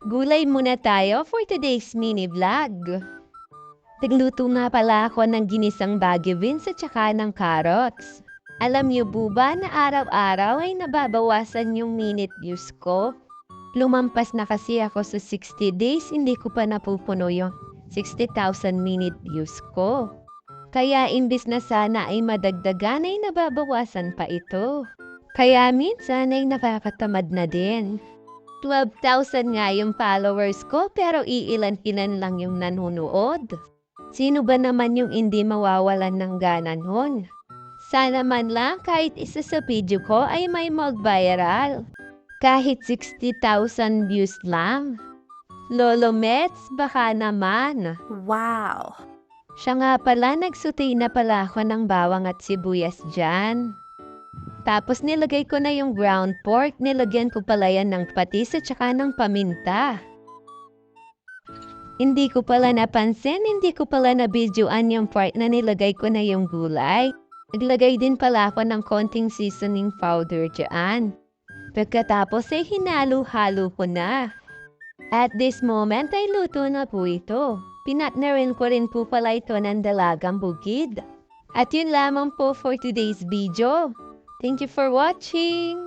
Gulay muna tayo for today's mini vlog. Nagluto nga pala ako ng ginisang Baguio beans at saka ng carrots. Alam niyo po ba na araw-araw ay nababawasan yung minute views ko? Lumampas na kasi ako sa 60 days, hindi ko pa napupuno yung 60,000 minute views ko. Kaya imbis na sana ay madagdagan ay nababawasan pa ito. Kaya minsan ay nakakatamad na din. 12,000 nga yung followers ko pero iilan-ilan lang yung nanonood. Sino ba naman yung hindi mawawalan ng gana nun? Sana man lang kahit isa sa video ko ay may mag-viral. Kahit 60,000 views lang. Lolo Mets, baka naman. Wow! Siya nga pala, nagsuti na pala ako ng bawang at sibuyas dyan. Tapos nilagay ko na yung ground pork, nilagyan ko pala yan ng patis at saka ng paminta. Hindi ko pala napansin, hindi ko pala na-videoan yung part na nilagay ko na yung gulay. Naglagay din pala ako ng konting seasoning powder dyan. Pagkatapos ay hinalo-halo ko na. At this moment ay luto na po ito. Pinatnerin ko rin po pala ito ng dalagang bukid. At yun lamang po for today's video. Thank you for watching!